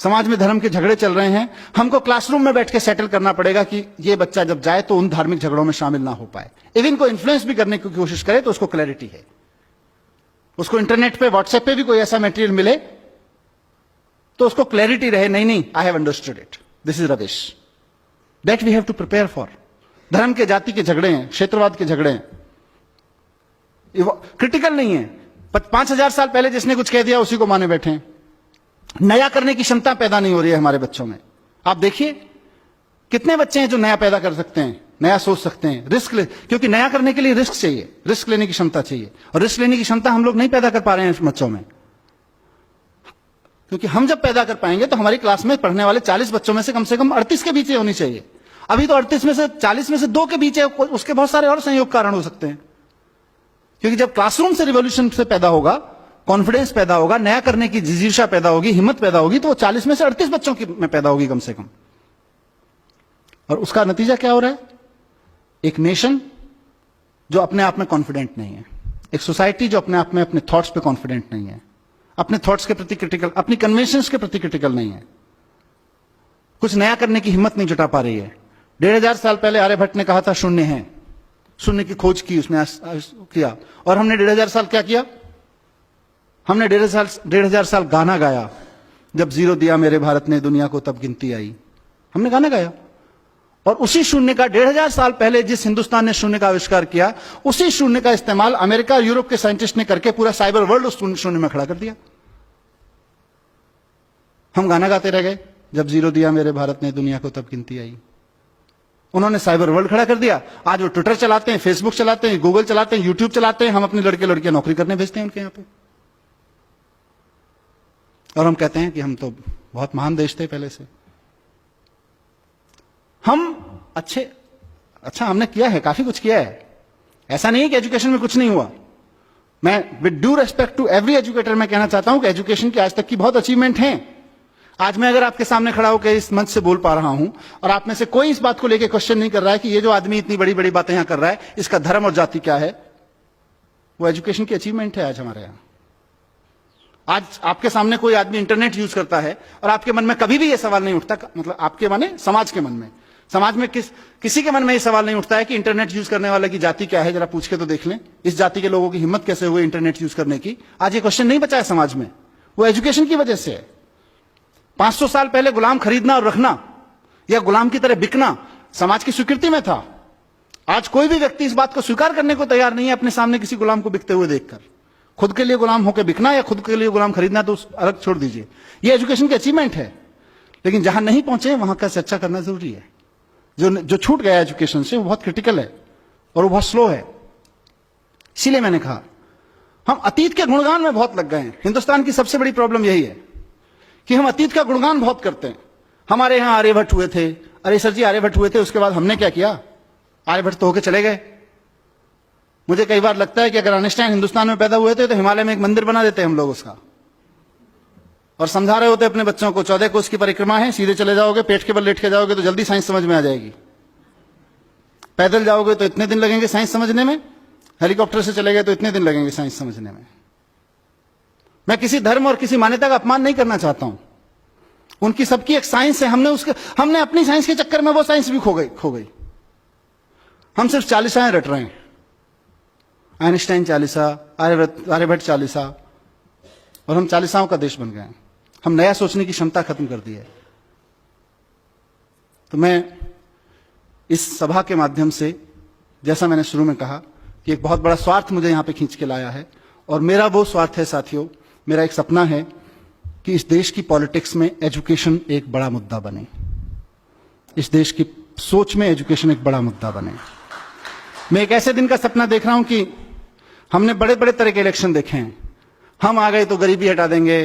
समाज में धर्म के झगड़े चल रहे हैं, हमको क्लासरूम में बैठ के सेटल करना पड़ेगा कि ये बच्चा जब जाए तो उन धार्मिक झगड़ों में शामिल ना हो पाए। इवन को इन्फ्लुएंस भी करने की कोशिश करे तो उसको क्लैरिटी है, उसको इंटरनेट पे व्हाट्सएप पे भी कोई ऐसा मटेरियल मिले तो उसको क्लैरिटी रहे, नहीं I have understood it, this is rubbish, that we have to prepare for. धर्म के जाति के झगड़े हैं, क्षेत्रवाद के झगड़े हैं, क्रिटिकल नहीं है। 5000 साल पहले जिसने कुछ कह दिया उसी को माने बैठे हैं। नया करने की क्षमता पैदा नहीं हो रही है हमारे बच्चों में। आप देखिए कितने बच्चे हैं जो नया पैदा कर सकते हैं, नया सोच सकते हैं, क्योंकि नया करने के लिए रिस्क चाहिए, रिस्क लेने की क्षमता चाहिए, और रिस्क लेने की क्षमता हम लोग नहीं पैदा कर पा रहे हैं बच्चों में। क्योंकि हम जब पैदा कर पाएंगे तो हमारी क्लास में पढ़ने वाले 40 बच्चों में से कम 38 के बीच होनी चाहिए। अभी तो 38 में से 40 में से 2 के बीच है, उसके बहुत सारे और संयोग कारण हो सकते हैं। क्योंकि जब क्लासरूम से रिवॉल्यूशन से पैदा होगा, कॉन्फिडेंस पैदा होगा, नया करने की जिजीशा पैदा होगी, हिम्मत पैदा होगी, तो वो 40 में से 38 बच्चों की में पैदा होगी कम से कम। और उसका नतीजा क्या हो रहा है? एक नेशन जो अपने आप में कॉन्फिडेंट नहीं है, एक सोसाइटी जो अपने आप में अपने थॉट्स पे कॉन्फिडेंट नहीं है, अपने थॉट्स के प्रति क्रिटिकल, अपनी कन्वेंशंस के प्रति क्रिटिकल नहीं है, कुछ नया करने की हिम्मत नहीं जुटा पा रही है। 1500 साल पहले आर्यभट्ट ने कहा था शून्य है, शून्य की खोज की उसने किया, और हमने 1500 साल क्या किया? हमने 1500 साल गाना गाया, जब जीरो दिया मेरे भारत ने दुनिया को तब गिनती आई। हमने गाना गाया, और उसी शून्य का 1500 साल पहले जिस हिंदुस्तान ने शून्य का आविष्कार किया, उसी शून्य का इस्तेमाल अमेरिका और यूरोप के साइंटिस्ट ने करके पूरा साइबर वर्ल्ड उस शून्य में खड़ा कर दिया। हम गाना गाते रह गए, जब जीरो दिया मेरे भारत ने दुनिया को तब गिनती आई। उन्होंने साइबर वर्ल्ड खड़ा कर दिया। आज वो ट्विटर चलाते हैं, फेसबुक चलाते हैं, गूगल चलाते हैं, यूट्यूब चलाते हैं, हम अपने लड़के लड़कियां नौकरी करने भेजते हैं उनके यहां पे, और हम कहते हैं कि हम तो बहुत महान देश थे पहले से। हम अच्छा हमने किया है, काफी कुछ किया है, ऐसा नहीं है कि एजुकेशन में कुछ नहीं हुआ। मैं with due respect to every educator मैं कहना चाहता हूं कि एजुकेशन की आज तक की बहुत अचीवमेंट हैं। आज मैं अगर आपके सामने खड़ा होकर इस मंच से बोल पा रहा हूं और आप में से कोई इस बात को लेकर क्वेश्चन नहीं कर रहा है कि ये जो आदमी इतनी बड़ी बड़ी बातें यहां कर रहा है, इसका धर्म और जाति क्या है, वो एजुकेशन की अचीवमेंट है आज हमारे यहां। आज आपके सामने कोई आदमी इंटरनेट यूज करता है और आपके मन में कभी भी यह सवाल नहीं उठता, मतलब आपके माने समाज के मन में, समाज में किसी के मन में यह सवाल नहीं उठता है कि इंटरनेट यूज करने वाले की जाति क्या है, जरा पूछ के तो देख लें, इस जाति के लोगों की हिम्मत कैसे हुई इंटरनेट यूज करने की। आज ये क्वेश्चन नहीं बचा है समाज में, वो एजुकेशन की वजह से है। 500 साल पहले गुलाम खरीदना और रखना या गुलाम की तरह बिकना समाज की स्वीकृति में था। आज कोई भी व्यक्ति इस बात को स्वीकार करने को तैयार नहीं है अपने सामने किसी गुलाम को बिकते हुए देखकर। खुद के लिए गुलाम होकर बिकना या खुद के लिए गुलाम खरीदना तो अलग छोड़ दीजिए, ये एजुकेशन की अचीवमेंट है। लेकिन जहां नहीं पहुंचे वहां का चर्चा करना जरूरी है। जो छूट गया एजुकेशन से वो बहुत क्रिटिकल है और वो बहुत स्लो है। इसीलिए मैंने कहा हम अतीत के गुणगान में बहुत लग गए हैं। हिंदुस्तान की सबसे बड़ी प्रॉब्लम यही है कि हम अतीत का गुणगान बहुत करते हैं। हमारे यहां आर्यभट्ट हुए थे, अरे सर जी आर्यभट्ट हुए थे, उसके बाद हमने क्या किया? आर्यभट्ट तो होके चले गए। मुझे कई बार लगता है कि अगर आइंस्टाइन हिंदुस्तान में पैदा हुए थे तो हिमालय में एक मंदिर बना देते हम लोग उसका, और समझा रहे होते अपने बच्चों को 14 कोस की परिक्रमा है, सीधे चले जाओगे, पेट के बल लेट के जाओगे तो जल्दी साइंस समझ में आ जाएगी। पैदल जाओगे तो इतने दिन लगेंगे साइंस समझने में, हेलीकॉप्टर से चले गए तो इतने दिन लगेंगे साइंस समझने में। मैं किसी धर्म और किसी मान्यता का अपमान नहीं करना चाहता हूं, उनकी सबकी एक साइंस है। हमने अपनी साइंस के चक्कर में वो साइंस भी खो गई। हम सिर्फ 40 रट रहे हैं, आइंस्टाइन 40, आर्यभट्ट 40, और हम 40 का देश बन गए हैं। हम नया सोचने की क्षमता खत्म कर दी है। तो मैं इस सभा के माध्यम से, जैसा मैंने शुरू में कहा कि एक बहुत बड़ा स्वार्थ मुझे यहां पे खींच के लाया है, और मेरा वो स्वार्थ है साथियों, मेरा एक सपना है कि इस देश की पॉलिटिक्स में एजुकेशन एक बड़ा मुद्दा बने, इस देश की सोच में एजुकेशन एक बड़ा मुद्दा बने। मैं एक ऐसे दिन का सपना देख रहा हूं कि हमने बड़े बड़े तरह के इलेक्शन देखे हैं। हम आ गए तो गरीबी हटा देंगे,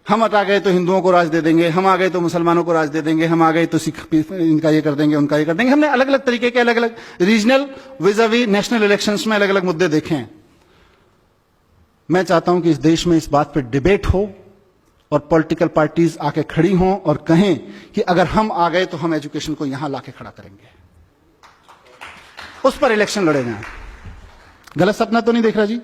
हम हटा गए तो हिंदुओं को राज दे देंगे, हम आ गए तो मुसलमानों को राज दे देंगे, हम आ गए तो सिख इनका ये कर देंगे, उनका ये कर देंगे। हमने अलग अलग तरीके के अलग अलग रीजनल विज़ावी नेशनल इलेक्शंस में अलग अलग मुद्दे देखे हैं। मैं चाहता हूं कि इस देश में इस बात पर डिबेट हो और पॉलिटिकल पार्टीज आके खड़ी हों और कहें कि अगर हम आ गए तो हम एजुकेशन को यहां लाके खड़ा करेंगे, उस पर इलेक्शन लड़े जाएं। गलत सपना तो नहीं देख रहा जी?